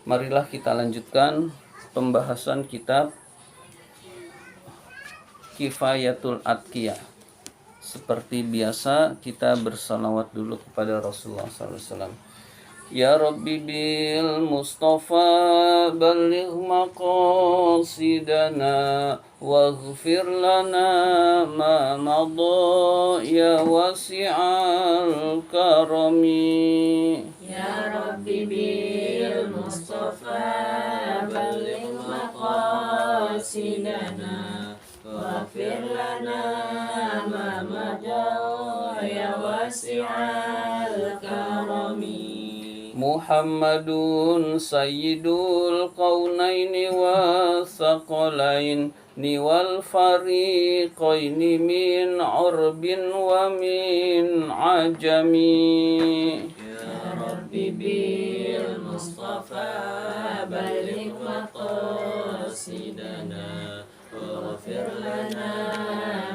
Marilah kita lanjutkan pembahasan kitab Kifayatul Atqiyah. Seperti biasa kita bersalawat dulu kepada Rasulullah SAW. Ya Rabbi bil Mustafa balligh maqasidana waghfir lana ma madha ya wasi'al karami. Ya Rabbi bil Mustafa balligh maqasidana waghfir lana ma madha ya wasi'al karami. Muhammadun sayyidul qawnaini wa thaqalaini wal fariqaini min urbin wa min ajami. Ya Rabbi bil Mustafa balligh maqasidana waghfir lana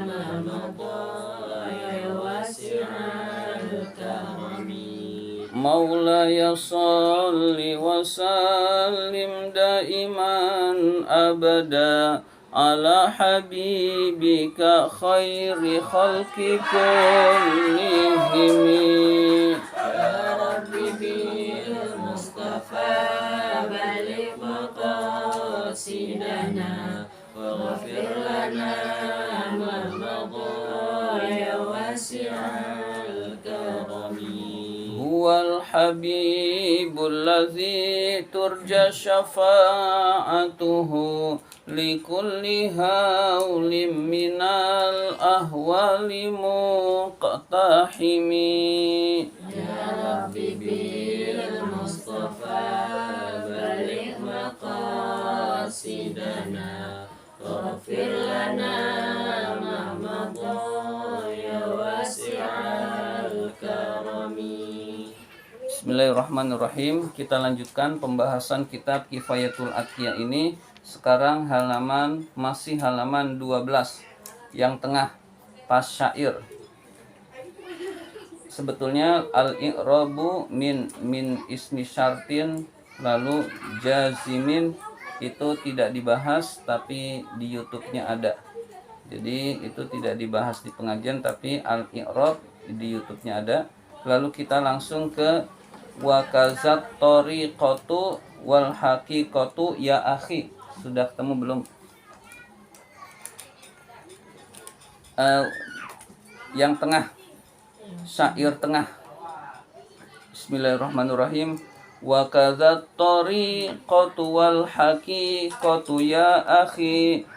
ma madha ya wasi'al karami. Maulaya salli wa sallim daiman abada ala habibika khairi khalqi kullihim. Ya Rabbi bil Mustafa balligh maqasidana waghfir lana ma madha ya wasi'al karami. Huwal habibul ladzi turja syafa'atuhu likulli haulim minal ahwali muqtahimi. Ya Rabbi bil Mustafa balligh maqasidana waghfir lana ma madha ya wasi'al karami. Bismillahirrahmanirrahim. Kita lanjutkan pembahasan kitab Kifayatul Atqiyah ini. Sekarang masih halaman 12 yang tengah pas syair. Sebetulnya al-i'rabu min ismi syartin lalu jazimin itu tidak dibahas, tapi di YouTube-nya ada. Jadi itu tidak dibahas di pengajian, tapi al-i'rab di YouTube-nya ada. Lalu kita langsung ke wa kazat tariqatu wal haqiqatu ya akhi. Sudah ketemu belum? Yang tengah, syair tengah. Bismillahirrahmanirrahim. Wa kazat tariqatu wal haqiqatu ya akhi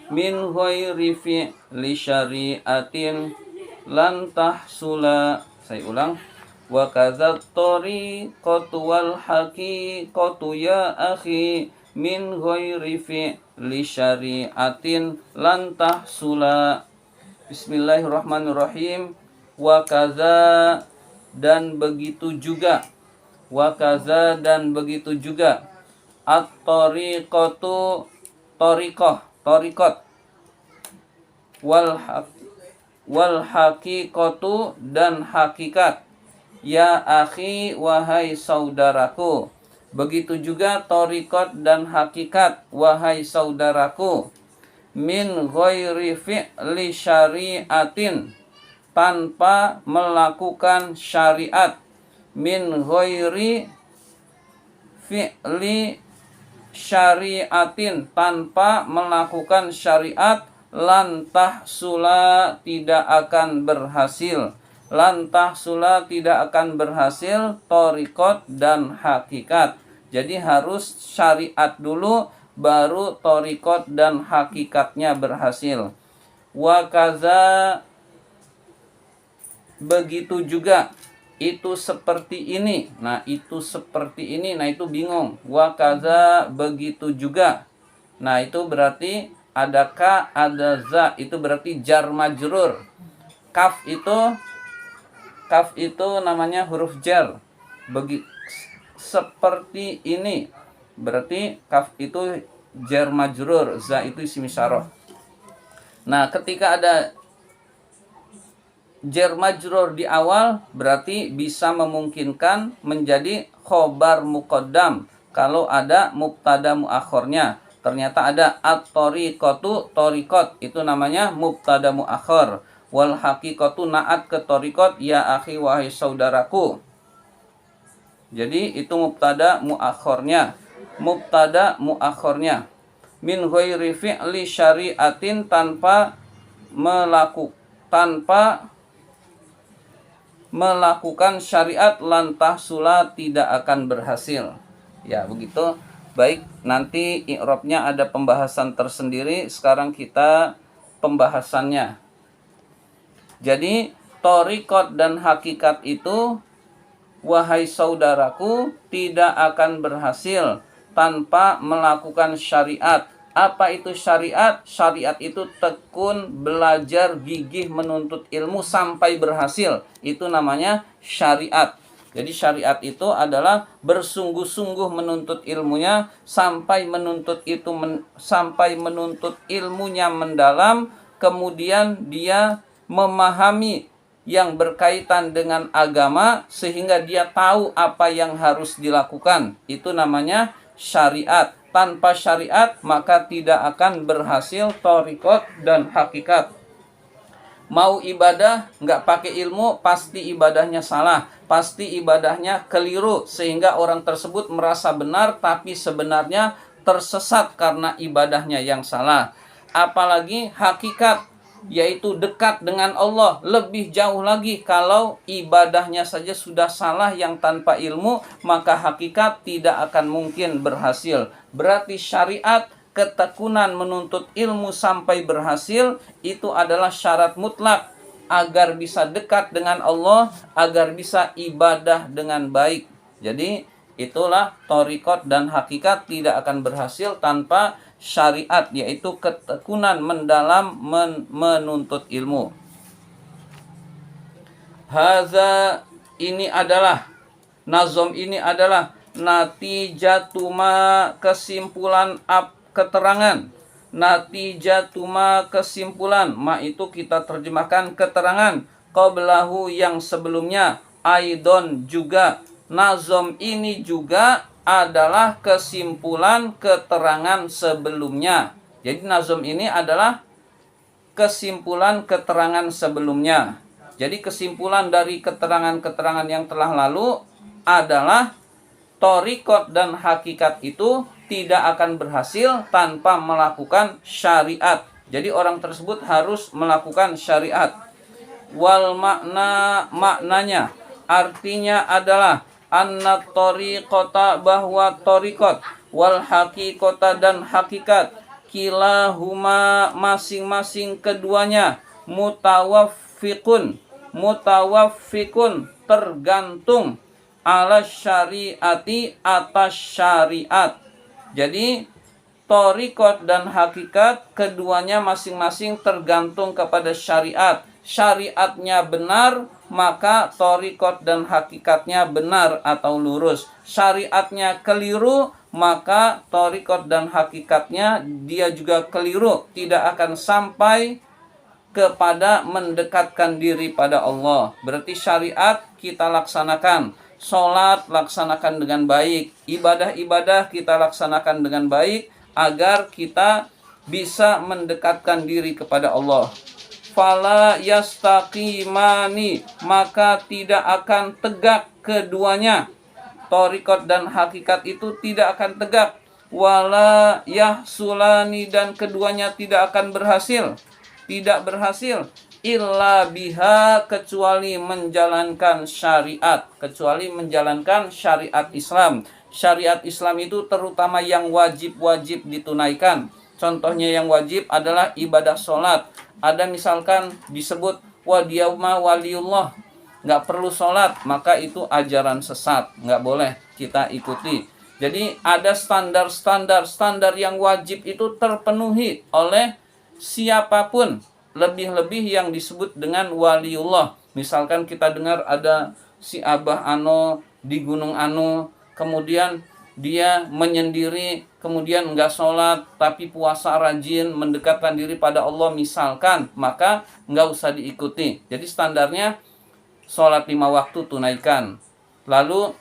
min ghairi fi'li syari'atin lan tahsula. Saya ulang. Wa kadzat tariqatu wal haqiqatu ya akhi min ghairi fi'li syari'atin lan tahsula. Bismillahirrahmanirrahim. Wa kadza dan begitu juga. Wa kadza dan begitu juga. At-tariqatu tariqat. Wal haqiqatu dan hakikat. Ya akhi wahai saudaraku. Begitu juga tariqat dan hakikat wahai saudaraku. Min ghairi fi'li syari'atin tanpa melakukan syariat. Min ghairi fi'li syari'atin tanpa melakukan syariat. Lantah sula tidak akan berhasil. Lantah sula tidak akan berhasil tariqat dan hakikat. Jadi harus syariat dulu baru tariqat dan hakikatnya berhasil. Wa kaza begitu juga. Itu seperti ini. Nah, itu seperti ini. Nah, itu bingung. Wa kaza begitu juga. Nah, itu berarti ada ka, ada za. Itu berarti jar majrur. Kaf itu namanya huruf jar. Seperti ini. Berarti kaf itu jar majrur, za itu isim isyarah. Nah, ketika ada jar majrur di awal berarti bisa memungkinkan menjadi khobar muqaddam kalau ada mubtada muakhornya. Ternyata ada at-tariqatu tariqat, itu namanya mubtada muakhir. Wal haqiqatu naat ke tariqat ya akhi wahai saudaraku. Jadi itu mubtada muakhirnya. Mubtada muakhirnya min ghairi fi'li syari'atin, tanpa melakukan syariat, lantah sula tidak akan berhasil. Ya, begitu. Baik, nanti i'rabnya ada pembahasan tersendiri. Sekarang kita pembahasannya. Jadi, thariqat dan hakikat itu, wahai saudaraku, tidak akan berhasil tanpa melakukan syariat. Apa itu syariat? Syariat itu tekun, belajar, gigih menuntut ilmu sampai berhasil. Itu namanya syariat. Jadi syariat itu adalah bersungguh-sungguh menuntut ilmunya sampai menuntut ilmunya mendalam, kemudian dia memahami yang berkaitan dengan agama sehingga dia tahu apa yang harus dilakukan. Itu namanya syariat. Tanpa syariat maka tidak akan berhasil thariqat dan hakikat. Mau ibadah nggak pakai ilmu, pasti ibadahnya salah, pasti ibadahnya keliru, sehingga orang tersebut merasa benar tapi sebenarnya tersesat karena ibadahnya yang salah. Apalagi hakikat, yaitu dekat dengan Allah, lebih jauh lagi. Kalau ibadahnya saja sudah salah yang tanpa ilmu, maka hakikat tidak akan mungkin berhasil. Berarti syariat, ketekunan menuntut ilmu sampai berhasil, itu adalah syarat mutlak agar bisa dekat dengan Allah, agar bisa ibadah dengan baik. Jadi itulah thariqat dan hakikat tidak akan berhasil tanpa syariat, yaitu ketekunan mendalam menuntut ilmu. Haza, ini adalah nazom, ini adalah natijatuma, kesimpulan keterangan. Natijatuma, kesimpulan. Ma itu kita terjemahkan keterangan. Qablahu, yang sebelumnya. Aidon, juga. Nazom ini juga adalah kesimpulan keterangan sebelumnya. Jadi nazom ini adalah kesimpulan keterangan sebelumnya. Jadi kesimpulan dari keterangan-keterangan yang telah lalu adalah thariqat dan hakikat itu tidak akan berhasil tanpa melakukan syariat. Jadi orang tersebut harus melakukan syariat. Wal maknanya, artinya adalah anna thariqata, bahwa thariqat, wal haqiqata, dan hakikat, kilahuma, masing-masing keduanya, mutawaffiqun, tergantung, ala syariati, atas syariat. Jadi thariqat dan hakikat keduanya masing-masing tergantung kepada syariat. Syariatnya benar, maka thariqat dan hakikatnya benar atau lurus. Syariatnya keliru, maka thariqat dan hakikatnya dia juga keliru, tidak akan sampai kepada mendekatkan diri pada Allah. Berarti syariat kita laksanakan, sholat laksanakan dengan baik, ibadah-ibadah kita laksanakan dengan baik agar kita bisa mendekatkan diri kepada Allah. Fala yastaqimani, maka tidak akan tegak keduanya. Thariqat dan hakikat itu tidak akan tegak. Wala yahsulani, dan keduanya tidak akan berhasil. Tidak berhasil illa biha, kecuali menjalankan syariat, kecuali menjalankan syariat Islam. Syariat Islam itu terutama yang wajib-wajib ditunaikan. Contohnya yang wajib adalah ibadah sholat. Ada misalkan disebut dia mah waliullah, nggak perlu sholat, maka itu ajaran sesat, nggak boleh kita ikuti. Jadi ada standar yang wajib itu terpenuhi oleh siapapun, lebih-lebih yang disebut dengan waliullah. Misalkan kita dengar ada si Abah Ano di Gunung Ano, kemudian dia menyendiri kemudian nggak sholat tapi puasa rajin mendekatkan diri pada Allah misalkan, maka nggak usah diikuti. Jadi standarnya sholat 5 waktu tunaikan, lalu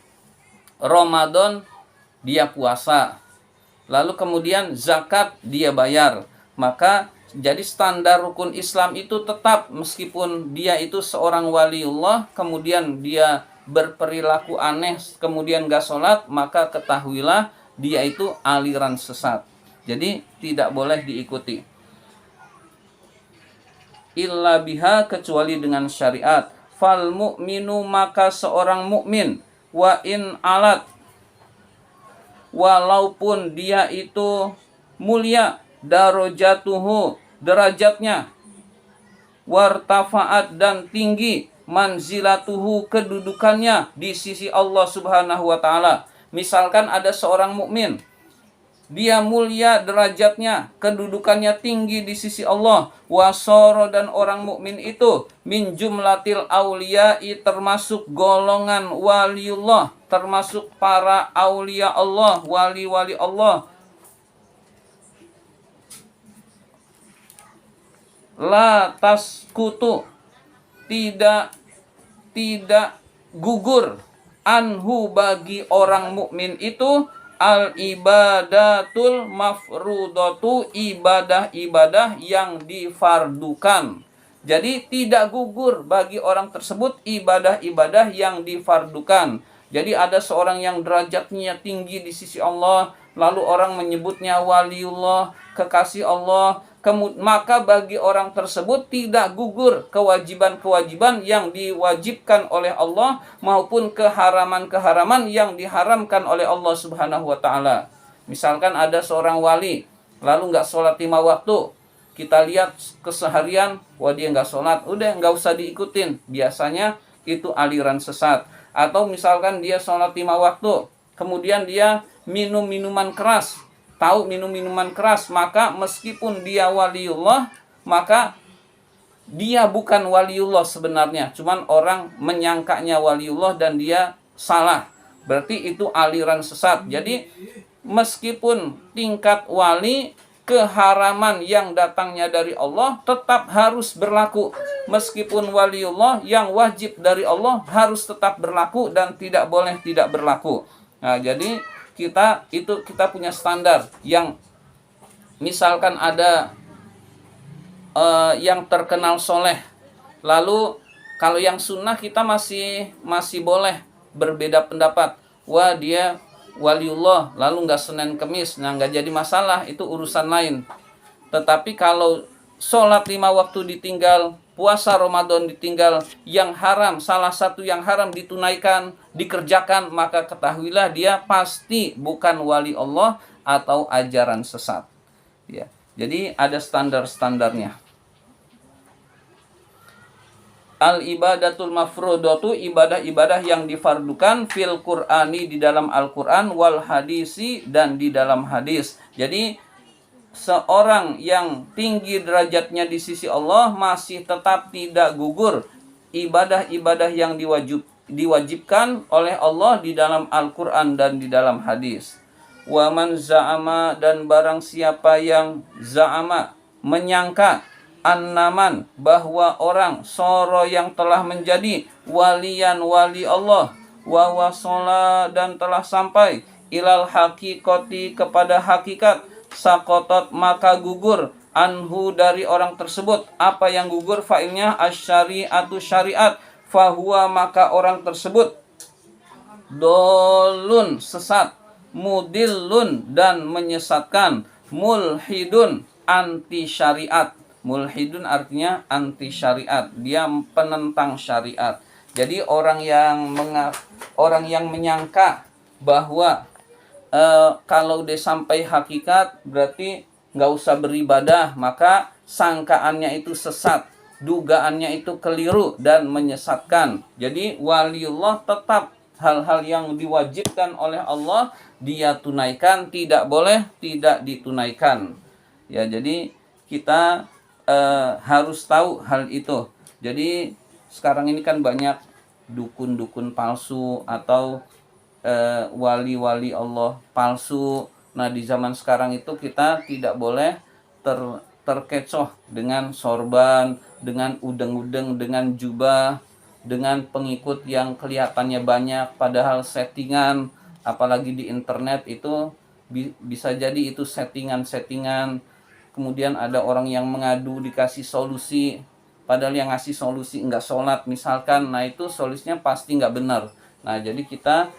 Ramadan dia puasa, lalu kemudian zakat dia bayar. Maka jadi standar rukun Islam itu tetap, meskipun dia itu seorang waliullah kemudian dia berperilaku aneh kemudian gak sholat, maka ketahuilah dia itu aliran sesat. Jadi tidak boleh diikuti. Illa biha, kecuali dengan syariat. Fal mu'minu, maka seorang mukmin, wa in alat, walaupun dia itu mulia, darajatuhu, derajatnya, wartafaat, dan tinggi, manzilatuhu, kedudukannya di sisi Allah Subhanahu wa taala. Misalkan ada seorang mukmin, dia mulia derajatnya, kedudukannya tinggi di sisi Allah. Wasoro, dan orang mukmin itu min jumlatil auliya'i, termasuk golongan waliullah, termasuk para aulia Allah, wali-wali Allah. La taskutu, tidak gugur, anhu, bagi orang mukmin itu, al ibadatul mafrudatu, ibadah-ibadah yang difardukan. Jadi tidak gugur bagi orang tersebut ibadah-ibadah yang difardukan. Jadi ada seorang yang derajatnya tinggi di sisi Allah, lalu orang menyebutnya waliullah, kekasih Allah, maka bagi orang tersebut tidak gugur kewajiban-kewajiban yang diwajibkan oleh Allah maupun keharaman-keharaman yang diharamkan oleh Allah Subhanahu wa taala. Misalkan ada seorang wali lalu nggak sholat 5 waktu, kita lihat keseharian, wah dia nggak sholat, udah nggak usah diikutin, biasanya itu aliran sesat. Atau misalkan dia sholat 5 waktu, kemudian dia minum minuman keras, tahu minum minuman keras, maka meskipun dia waliullah, maka dia bukan waliullah sebenarnya, cuman orang menyangkanya waliullah dan dia salah, berarti itu aliran sesat. Jadi meskipun tingkat wali, keharaman yang datangnya dari Allah tetap harus berlaku. Meskipun waliullah, yang wajib dari Allah harus tetap berlaku dan tidak boleh tidak berlaku. Nah, jadi kita punya standar yang misalkan ada yang terkenal soleh, lalu kalau yang sunnah kita masih boleh berbeda pendapat. Wah dia waliullah lalu nggak Senin Kemis, nah nggak jadi masalah, itu urusan lain. Tetapi kalau sholat 5 waktu ditinggal, puasa Ramadan ditinggal, yang haram, salah satu yang haram ditunaikan, dikerjakan, maka ketahuilah dia pasti bukan wali Allah atau ajaran sesat. Ya, jadi ada standar-standarnya. Al-ibadatul mafrudatu, ibadah-ibadah yang difardukan, fil Qur'ani, di dalam Al-Qur'an, wal hadisi, dan di dalam hadis. Jadi seorang yang tinggi derajatnya di sisi Allah masih tetap tidak gugur ibadah-ibadah yang diwajibkan oleh Allah di dalam Al-Qur'an dan di dalam hadis. Wa man za'ama, dan barang siapa yang za'ama, menyangka, annaman, bahwa orang soro, yang telah menjadi walian wali Allah, wa wasala, dan telah sampai ilal hakikoti, kepada hakikat, sakotot, maka gugur, anhu, dari orang tersebut. Apa yang gugur? Fa'ilnya asyari'atu, syariat, fahuwa, maka orang tersebut dolun, sesat, mudillun, dan menyesatkan, mulhidun, anti syariat. Mulhidun artinya anti syariat, dia penentang syariat. Jadi orang yang menyangka bahwa kalau dia sampai hakikat berarti nggak usah beribadah, maka sangkaannya itu sesat, dugaannya itu keliru dan menyesatkan. Jadi waliullah tetap hal-hal yang diwajibkan oleh Allah dia tunaikan, tidak boleh tidak ditunaikan. Ya, jadi kita harus tahu hal itu. Jadi sekarang ini kan banyak dukun-dukun palsu atau wali-wali Allah palsu, Nah, di zaman sekarang itu kita tidak boleh terkecoh dengan sorban, dengan udeng-udeng, dengan jubah, dengan pengikut yang kelihatannya banyak padahal settingan, apalagi di internet itu bisa jadi itu settingan-settingan. Kemudian ada orang yang mengadu dikasih solusi, padahal yang ngasih solusi nggak sholat misalkan. Nah, itu solusinya pasti nggak benar. Nah, jadi kita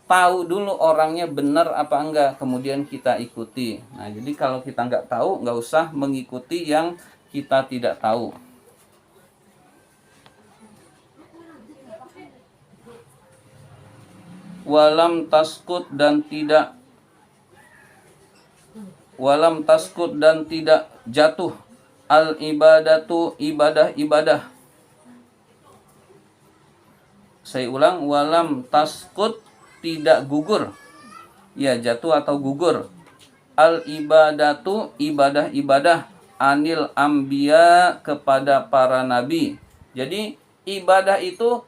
tahu dulu orangnya benar apa enggak, kemudian kita ikuti. Nah, jadi kalau kita nggak tahu, nggak usah mengikuti yang kita tidak tahu. Walam taskut dan tidak jatuh al ibadatu ibadah. Saya ulang, walam taskut tidak gugur. Ya, jatuh atau gugur. Al ibadatu ibadah anil ambia kepada para nabi. Jadi ibadah itu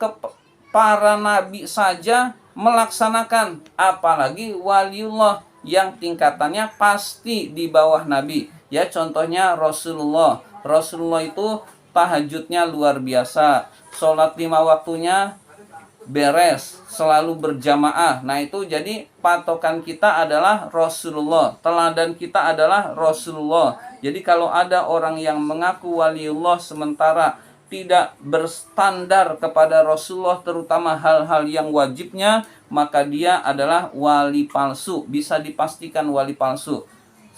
para nabi saja melaksanakan, apalagi waliullah yang tingkatannya pasti di bawah nabi. Ya, contohnya Rasulullah. Rasulullah itu tahajudnya luar biasa, sholat 5 waktunya beres, selalu berjamaah. Nah, itu jadi patokan kita adalah Rasulullah, teladan kita adalah Rasulullah. Jadi kalau ada orang yang mengaku waliullah sementara tidak berstandar kepada Rasulullah, terutama hal-hal yang wajibnya, maka dia adalah wali palsu, bisa dipastikan wali palsu.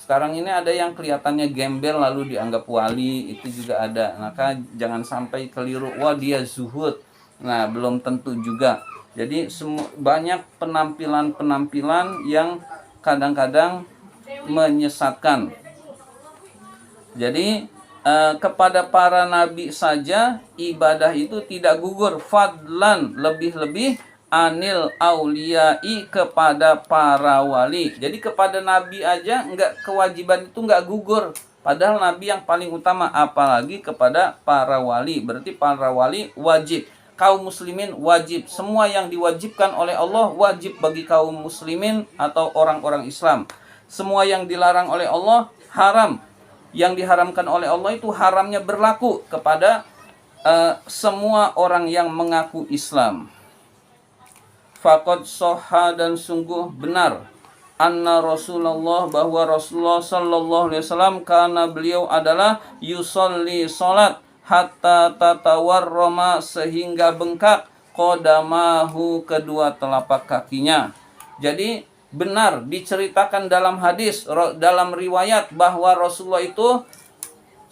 Sekarang ini ada yang kelihatannya gembel lalu dianggap wali, itu juga ada. Maka jangan sampai keliru, wah dia zuhud. Nah, belum tentu juga. Jadi banyak penampilan-penampilan yang kadang-kadang menyesatkan. Jadi kepada para nabi saja ibadah itu tidak gugur, fadlan lebih-lebih anil auliyai kepada para wali. Jadi kepada nabi aja enggak, kewajiban itu enggak gugur. Padahal nabi yang paling utama, apalagi kepada para wali. Berarti para wali wajib. Kaum muslimin wajib. Semua yang diwajibkan oleh Allah wajib bagi kaum muslimin atau orang-orang Islam. Semua yang dilarang oleh Allah haram. Yang diharamkan oleh Allah itu haramnya berlaku kepada semua orang yang mengaku Islam. Faqad sahha dan sungguh benar anna Rasulullah bahwa Rasulullah sallallahu alaihi wasallam karena beliau adalah yusolli salat hatta tatawarrama sehingga bengkak qadamahu kedua telapak kakinya. Jadi benar diceritakan dalam hadis, dalam riwayat bahwa Rasulullah itu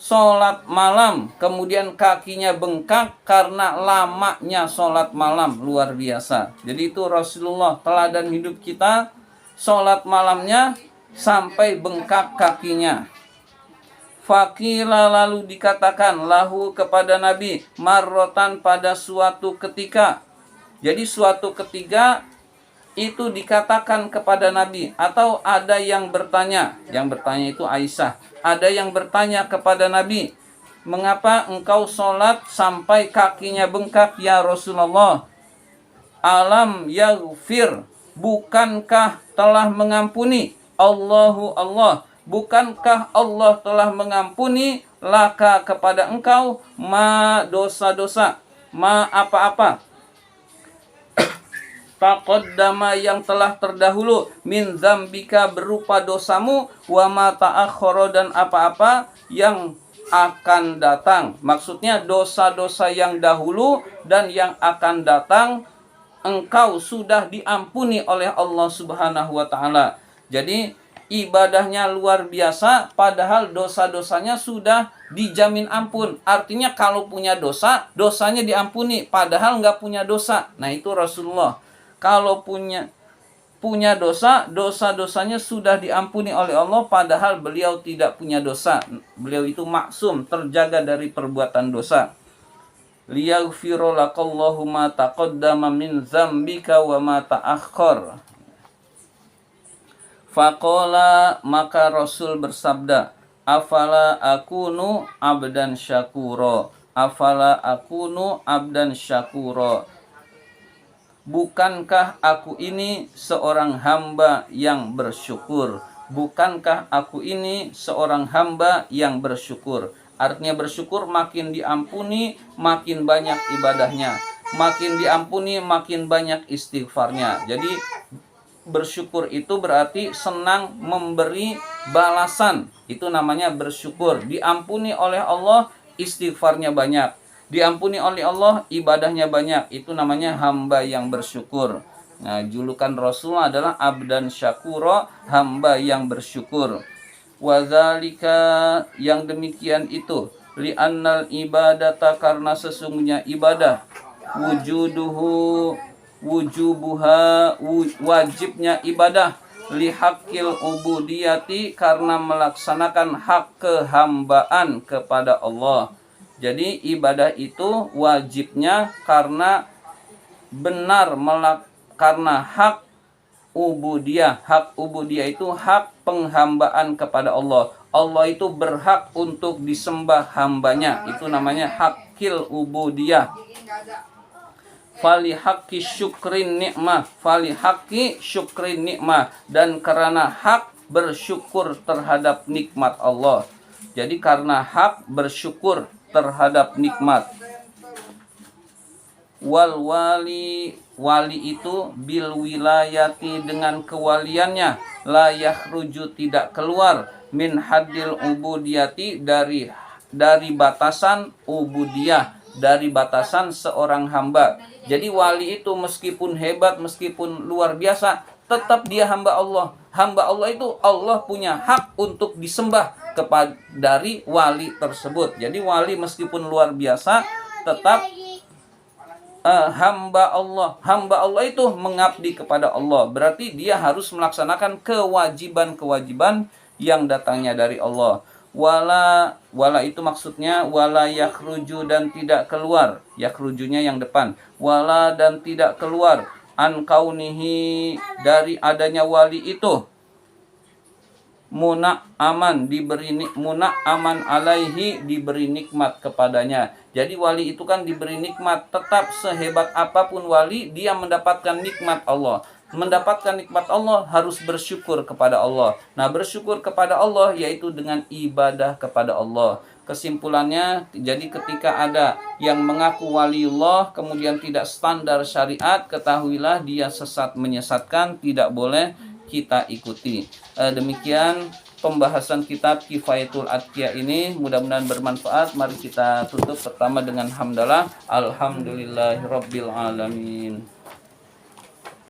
sholat malam, kemudian kakinya bengkak karena lamanya sholat malam, luar biasa. Jadi itu Rasulullah, teladan hidup kita, sholat malamnya sampai bengkak kakinya. Fakila lalu dikatakan lahu kepada Nabi marrotan pada suatu ketika. Jadi suatu ketika itu dikatakan kepada Nabi, atau ada yang bertanya itu Aisyah, ada yang bertanya kepada Nabi, mengapa engkau sholat sampai kakinya bengkak ya Rasulullah? Alam yaghfir, bukankah telah mengampuni Allahu Allah, bukankah Allah telah mengampuni laka kepada engkau ma dosa-dosa, ma apa-apa taqaddama yang telah terdahulu min zambika berupa dosamu wa ma ta'akhkhara dan apa-apa yang akan datang. Maksudnya dosa-dosa yang dahulu dan yang akan datang engkau sudah diampuni oleh Allah Subhanahu wa taala. Jadi ibadahnya luar biasa padahal dosa-dosanya sudah dijamin ampun. Artinya kalau punya dosa, dosanya diampuni padahal nggak punya dosa. Nah, itu Rasulullah. Kalau punya dosa, dosa-dosanya sudah diampuni oleh Allah padahal beliau tidak punya dosa. Beliau itu maksum, terjaga dari perbuatan dosa. Liyaghfira lakallahu ma taqaddama min dzambika wa ma ta'akhkhar. Faqala maka Rasul bersabda, afala akunu abdan syakura. Afala akunu abdan syakura. bukankah aku ini seorang hamba yang bersyukur? Bukankah aku ini seorang hamba yang bersyukur? Artinya bersyukur makin diampuni, makin banyak ibadahnya. Makin diampuni, makin banyak istighfarnya. Jadi bersyukur itu berarti senang memberi balasan. Itu namanya bersyukur. Diampuni oleh Allah, istighfarnya banyak. Diampuni oleh Allah, ibadahnya banyak. Itu namanya hamba yang bersyukur. Nah, julukan Rasul adalah abdan syakura, hamba yang bersyukur. Wadzalika, yang demikian itu, li'annal ibadata, karena sesungguhnya ibadah, wujubuha, wajibnya ibadah, lihaqqil ubudiyati, karena melaksanakan hak kehambaan kepada Allah. Jadi ibadah itu wajibnya karena benar karena hak ubudiyah. Hak ubudiyah itu hak penghambaan kepada Allah. Allah itu berhak untuk disembah hambanya. Itu namanya hakil ubudiyah. Fali haqqi syukrin nikmah, fali haqqi syukrin nikmah, dan karena hak bersyukur terhadap nikmat Allah. Jadi karena hak bersyukur terhadap nikmat. Wali itu bil wilayati, dengan kewaliannya, la yakhruju, tidak keluar, min haddil ubudiyati, dari batasan ubudiyah, dari batasan seorang hamba. Jadi wali itu meskipun hebat, meskipun luar biasa, tetap dia hamba Allah. Hamba Allah itu Allah punya hak untuk disembah dari wali tersebut. Jadi wali meskipun luar biasa tetap hamba Allah. Hamba Allah itu mengabdi kepada Allah. Berarti dia harus melaksanakan kewajiban-kewajiban yang datangnya dari Allah. Wala itu maksudnya wala yakhruju, dan tidak keluar. Yakhrujunya yang depan. Wala, dan tidak keluar, an kaunihi, dari adanya wali itu, muna'aman, muna'aman alaihi, diberi nikmat kepadanya. Jadi wali itu kan diberi nikmat. Tetap sehebat apapun wali, dia mendapatkan nikmat Allah. Mendapatkan nikmat Allah harus bersyukur kepada Allah. Nah, bersyukur kepada Allah yaitu dengan ibadah kepada Allah. Kesimpulannya, jadi ketika ada yang mengaku waliullah kemudian tidak standar syariat, ketahuilah dia sesat menyesatkan, tidak boleh kita ikuti. Demikian pembahasan kitab Kifayatul Atqiya ini, mudah-mudahan bermanfaat. Mari kita tutup pertama dengan hamdalah. Alhamdulillahirabbil alamin.